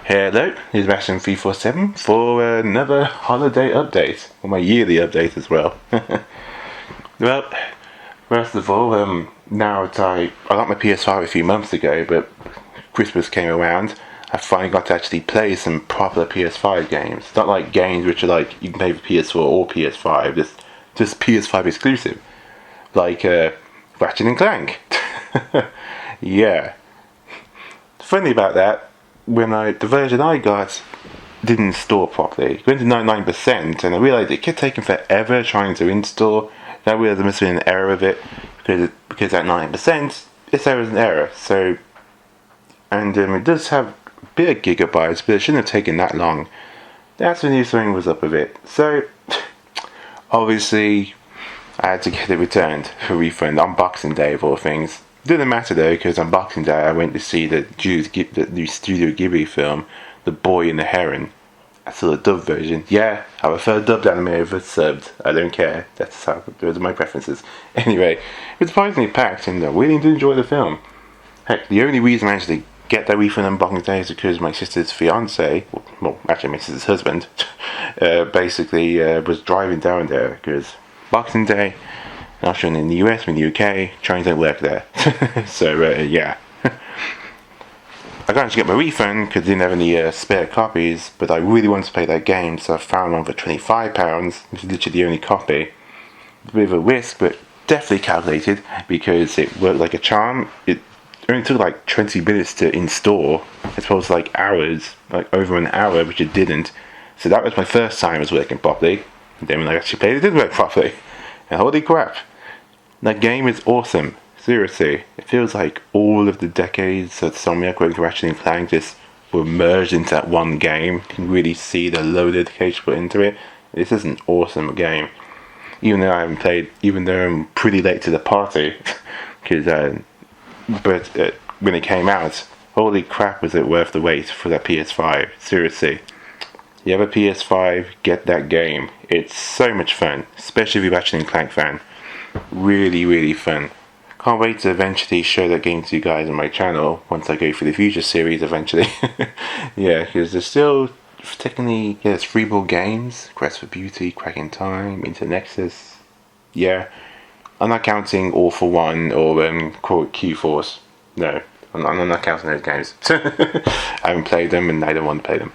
Hello, this is Bastion347 for another holiday update, or my yearly update as well. Well, first of all, now that I got my PS5 a few months ago, but Christmas came around, I finally got to actually play some proper PS5 games. Not like games which are like, you can play for PS4 or PS5, just PS5 exclusive. Like Ratchet and Clank. Yeah. Funny about that, the version I got didn't install properly. It went to 99% and I realised it kept taking forever trying to install. Then I realised there must have been an error with it because at 9% this error is an error. So, and it does have a bit of gigabytes, but it shouldn't have taken that long. That's when new something was up with it. So obviously I had to get it returned for refund on Boxing Day of all things. Didn't matter though, because on Boxing Day I went to see the new Studio Ghibli film, The Boy and the Heron. I saw the dubbed version. Yeah, I prefer dubbed anime over subbed. I don't care. Those are my preferences. Anyway, it was surprisingly packed and I really did enjoy the film. Heck, the only reason I actually get that refund on Boxing Day is because my sister's fiance, well, actually my sister's husband, basically was driving down there because Boxing Day, not sure in the US, in the UK, Chinese don't work there. So, yeah. I got to get my refund because I didn't have any spare copies, but I really wanted to play that game, so I found one for £25, which is literally the only copy. A bit of a risk, but definitely calculated because it worked like a charm. It only took like 20 minutes to install, as opposed to like hours, like over an hour, which it didn't. So that was my first time it was working properly. And then when I actually played it, it did work properly. And holy crap, that game is awesome. Seriously, it feels like all of the decades of Insomniac working Ratchet and Clank just were merged into that one game. You can really see the load of dedication put into it. This is an awesome game. Even though I haven't played, even though I'm pretty late to the party, because when it came out, holy crap, was it worth the wait for that PS5? Seriously, you have a PS5, get that game. It's so much fun, especially if you're a Ratchet and Clank fan. Really, really fun. Can't wait to eventually show that game to you guys on my channel once I go for the future series eventually. Yeah, because there's still technically, there's 3 more games: Quest for Beauty, Crack in Time, Into Nexus. Yeah, I'm not counting All for One or quote Q-Force. No, I'm not counting those games. I haven't played them and I don't want to play them.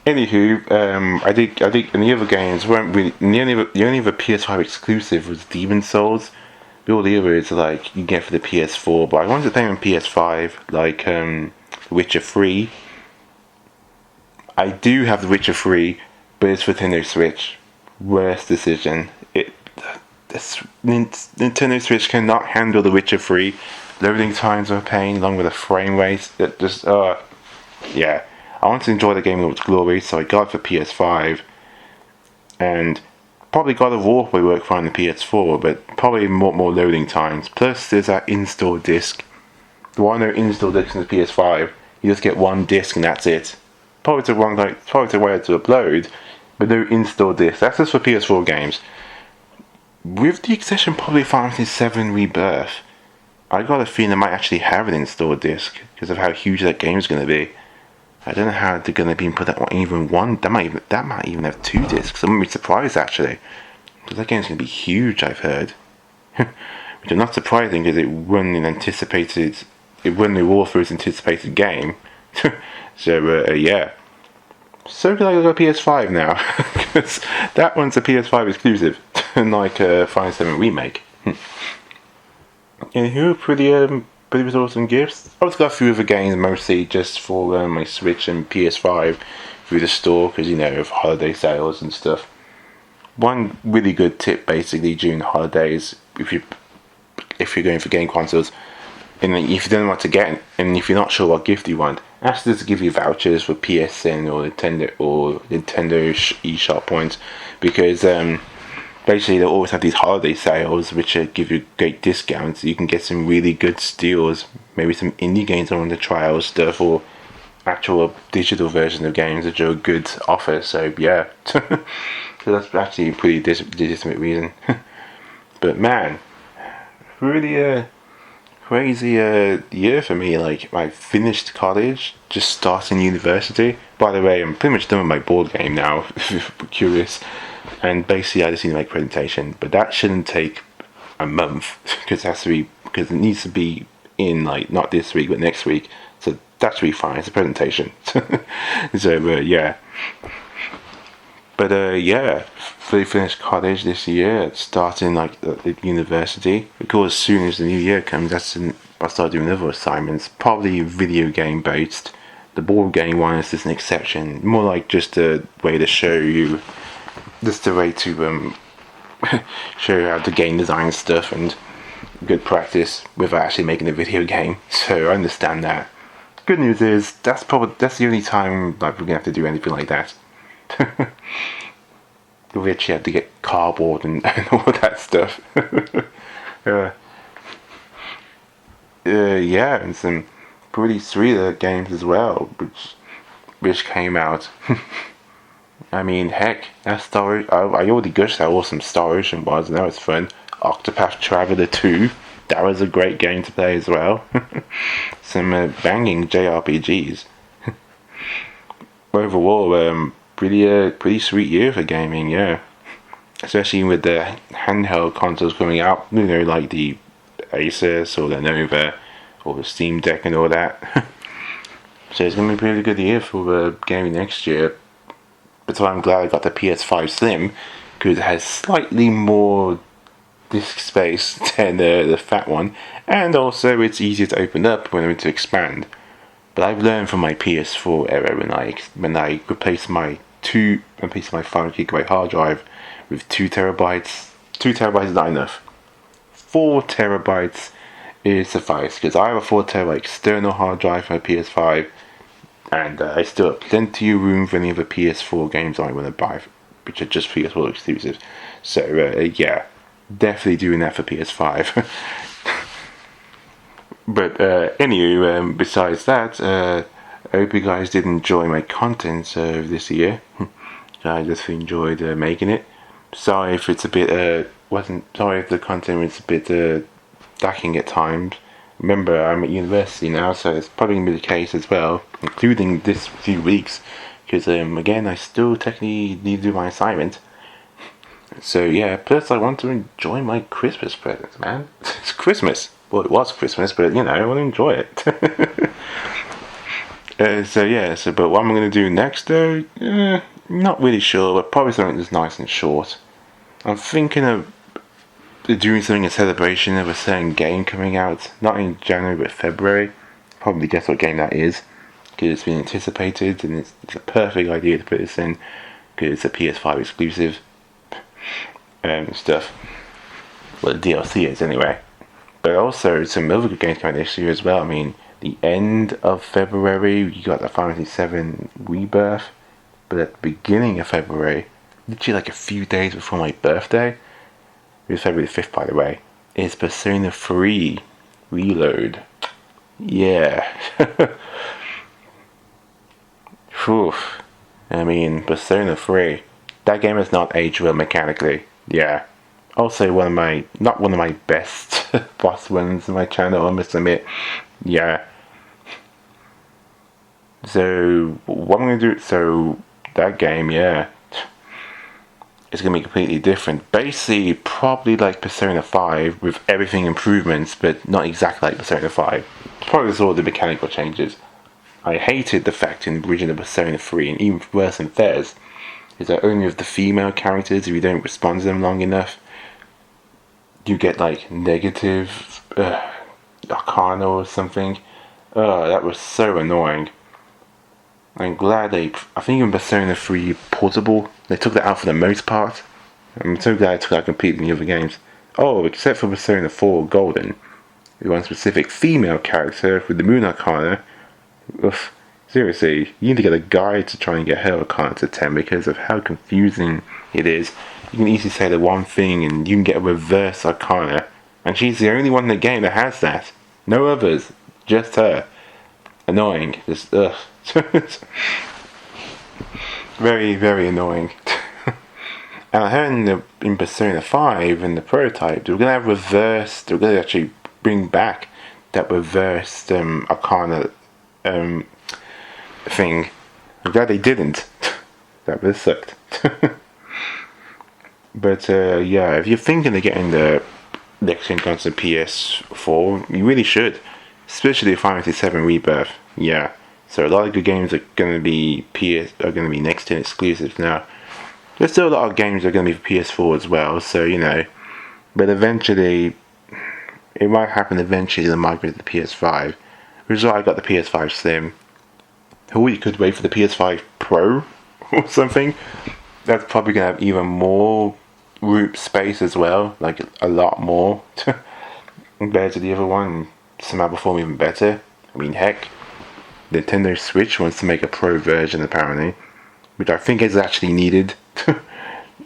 Anywho, I think in the other games weren't really, the only other PS5 exclusive was Demon's Souls. All the others are like you get for the PS4, but I wanted to play on PS5, like The Witcher 3. I do have The Witcher 3, but it's for Nintendo Switch. Worst decision. Nintendo Switch cannot handle The Witcher 3. Loading times are a pain, along with the frame rate. That just yeah. I want to enjoy the game in its glory, so I got it for PS5, and probably God of War will work fine on the PS4, but probably more loading times. Plus, there's that install disc. There are no install discs in the PS5. You just get one disc and that's it. Probably the wrong, probably the way to upload, but no install disc. That's just for PS4 games. With the exception, probably Final Fantasy VII Rebirth. I got a feeling I might actually have an install disc because of how huge that game is going to be. I don't know how they're going to be put that on even one. That might even have 2 discs. I'm really surprised actually, because that game's going to be huge. I've heard, which is not surprising because it won the war for its anticipated game. So yeah. So glad I got a PS5 now, because that one's a PS5 exclusive, unlike Final 7 Remake. Anywho, pretty awesome gifts. I've also got a few other games, mostly just for my Switch and PS5 through the store, because of holiday sales and stuff. One really good tip basically during the holidays, if you're going for game consoles, and if you don't know what to get, and if you're not sure what gift you want, ask them to give you vouchers for PSN or Nintendo eShop points, because basically they'll always have these holiday sales which give you great discounts. You can get some really good steals, maybe some indie games on the trial stuff, or actual digital versions of games which are a good offer. So yeah, so that's actually a pretty legitimate reason. But man, really crazy year for me. Like, I finished college, just starting university. By the way, I'm pretty much done with my board game now, if you're curious. And basically, I just need to make a presentation, but that shouldn't take a month because it needs to be in, like, not this week but next week. So that should be fine. It's a presentation. So yeah. But yeah, fully finished college this year, starting like the university. Of course, as soon as the new year comes, I'll start doing other assignments, probably video game based. The board game one is just an exception, more like just a way to show you, just a way to show you how to game design stuff and good practice without actually making a video game. So I understand that. Good news is that's the only time like we're gonna have to do anything like that. We actually have to get cardboard and all that stuff. Yeah, and some pretty sweet games as well, which came out. I mean, heck, that Star I already gushed how awesome Star Ocean was, and that was fun. Octopath Traveler 2, that was a great game to play as well. Some banging JRPGs. Overall, pretty sweet year for gaming, yeah. Especially with the handheld consoles coming out, like the Asus or the Nova or the Steam Deck and all that. So it's going to be a pretty good year for gaming next year. But I'm glad I got the PS5 Slim because it has slightly more disk space than the fat one, and also it's easier to open up when I want to expand. But I've learned from my PS4 era when I replaced my 5GB hard drive with 2TB. 2TB is not enough. 4TB is suffice because I have a 4TB external hard drive for my PS5, and I still have plenty of room for any of the PS4 games I want to buy, which are just PS4 exclusives. So yeah, definitely doing that for PS5. But anyway, besides that, I hope you guys did enjoy my content this year. I just enjoyed making it. Sorry if it's a bit sorry if the content was a bit lacking at times. Remember, I'm at university now, so it's probably gonna be the case as well, including this few weeks, because again, I still technically need to do my assignment. So yeah, plus I want to enjoy my Christmas presents, man. It's Christmas. Well, it was Christmas, but I want to enjoy it. But what I'm going to do next, though, not really sure, but probably something that's nice and short. I'm thinking of doing something in celebration of a certain game coming out, not in January, but February. Probably guess what game that is, because it's been anticipated, and it's a perfect idea to put this in, because it's a PS5 exclusive stuff. Well, the DLC is, anyway. But also some other good games coming this year as well. I mean, the end of February, you got the Final Fantasy VII Rebirth. But at the beginning of February, literally like a few days before my birthday, it was February 5th, by the way, is Persona 3 Reload. Yeah. Whew. I mean, Persona 3. That game has not aged well mechanically. Yeah. Also not one of my best boss runs on my channel, I must admit. Yeah. So what I'm gonna do, that game, yeah, it's gonna be completely different. Basically, probably like Persona 5 with everything improvements, but not exactly like Persona 5. Probably with all the mechanical changes. I hated the fact in the original Persona 3, and even worse than Fez, is that only of the female characters, if you don't respond to them long enough, you get like negative arcana or something. That was so annoying. I'm glad I think in Persona 3 Portable, they took that out for the most part. I'm so glad I took that completely in the other games. Oh, except for Persona 4 Golden. One specific female character with the Moon Arcana. Oof. Seriously, you need to get a guide to try and get her Arcana to 10 because of how confusing it is. You can easily say the one thing and you can get a reverse Arcana. And she's the only one in the game that has that. No others. Just her. Annoying. Just, ugh. Very, very annoying. And I heard in Persona 5, in the prototype, they were going to have reverse, they were going to actually bring back that reversed Arcana thing. I'm glad they didn't. That would have sucked. But yeah, if you're thinking of getting the next gen console PS4, you really should. Especially Final Fantasy VII Rebirth. Yeah. So a lot of good games are going to be next gen exclusives now. There's still a lot of games that are going to be for PS4 as well. So but eventually, it might happen eventually to migrate to the PS5. Which is why I got the PS5 Slim. Or you could wait for the PS5 Pro or something. That's probably going to have even more root space as well, like a lot more compared to the other one. Somehow perform even better. I mean, heck, Nintendo Switch wants to make a Pro version apparently, which I think is actually needed.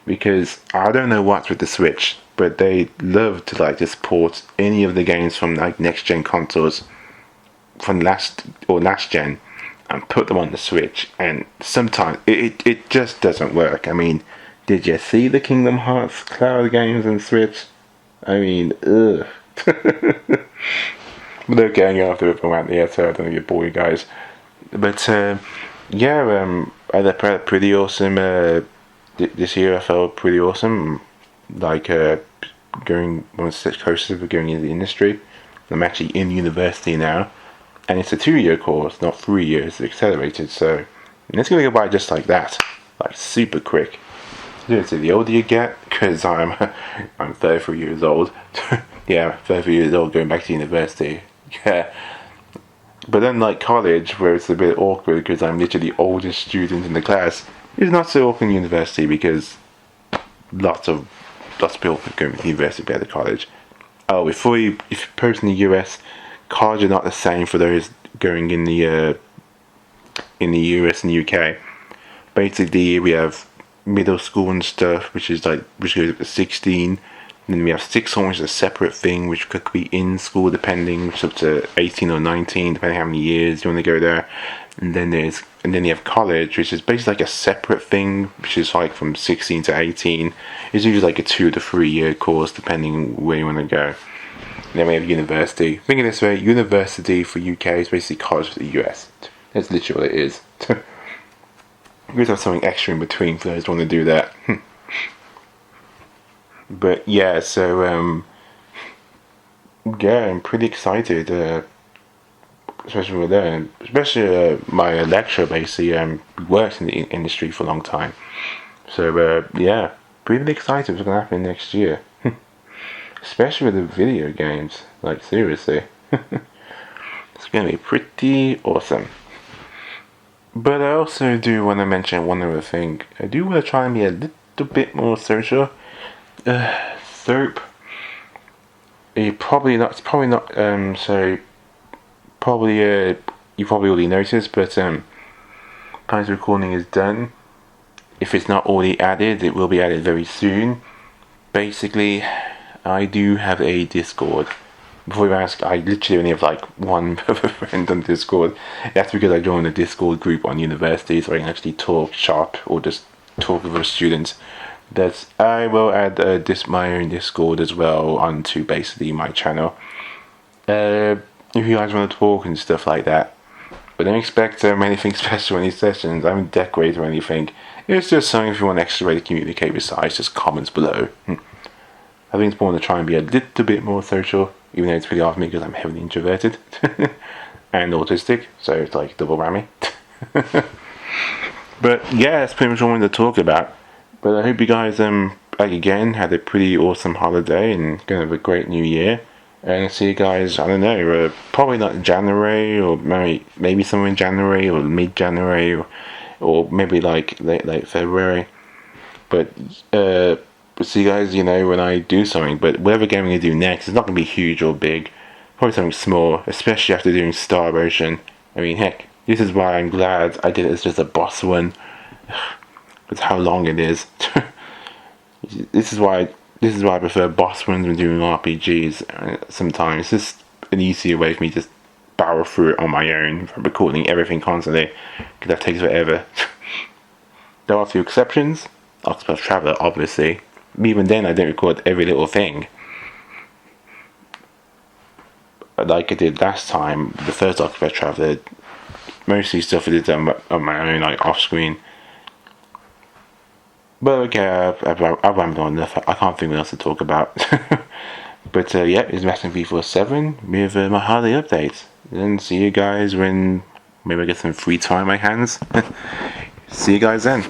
Because I don't know what's with the Switch, but they love to just port any of the games from next gen consoles from last gen and put them on the Switch, and sometimes it just doesn't work. I mean, did you see the Kingdom Hearts cloud games on Switch? I mean, ugh. But they're getting after it from out there, so I don't get bored, you guys. But yeah, I had pretty awesome. This year I felt pretty awesome. Going one step closer to going into the industry. I'm actually in university now, and it's a 2-year course, not 3 years. It's accelerated, so it's gonna go by just like that, super quick. Seriously, the older you get, because I'm 33 years old. Yeah, 33 years old, going back to university. Yeah. But then college, where it's a bit awkward because I'm literally the oldest student in the class, it's not so awkward in university because lots of people going to university better than college. Oh, if you're person in the US, college are not the same for those going in the US and the UK. Basically, we have middle school and stuff, which goes up to 16. And then we have sixth form, which is a separate thing, which could be in school depending, which is up to 18 or 19, depending how many years you want to go there. And then you have college, which is basically a separate thing, which is from 16 to 18. It's usually a 2 to 3 year course, depending where you want to go. And then we have university. Think of this way: university for UK is basically college for the US. That's literally what it is. We have something extra in between for those who want to do that. But yeah, so yeah, I'm pretty excited, especially with that. Especially my lecturer basically worked in the industry for a long time, so yeah, pretty excited what's gonna happen next year. Especially with the video games, seriously, it's gonna be pretty awesome. But I also do want to mention one other thing. I do want to try and be a little bit more social. Thirp. It's probably not. So probably you probably already noticed, but times recording is done. If it's not already added, it will be added very soon. Basically, I do have a Discord. Before you ask, I literally only have one friend on Discord. That's because I joined a Discord group on university, so I can actually talk shop or just talk with other students. I will add my own Discord as well onto basically my channel. If you guys want to talk and stuff like that, but don't expect anything special in these sessions. I haven't decorated or anything. It's just something if you want an extra way to communicate besides just comments below. I think it's important to try and be a little bit more social, even though it's pretty hard for me because I'm heavily introverted and autistic, so it's double whammy. But yeah, that's pretty much all I wanted to talk about. But I hope you guys again had a pretty awesome holiday and gonna have a great new year. And I'll see you guys, I don't know, probably not in January, or maybe somewhere in January or mid-January, or maybe late February. But see you guys, when I do something. But whatever game I'm gonna do next is not gonna be huge or big. Probably something small, especially after doing Star Ocean. I mean, heck, this is why I'm glad I did it as just a boss one. With how long it is. This is why I prefer boss runs when doing RPGs. Sometimes it's just an easier way for me to just barrel through it on my own from recording everything constantly, because that takes forever. There are a few exceptions. Octopath Traveler, obviously. Even then, I don't record every little thing. like I did last time, the first Octopath Traveler, mostly stuff I did on my own, like off screen. But okay, I've rambled on enough. I can't think what else to talk about. But yeah, it's Master V47 with my Harley update. And see you guys when maybe I get some free time on my hands. See you guys then.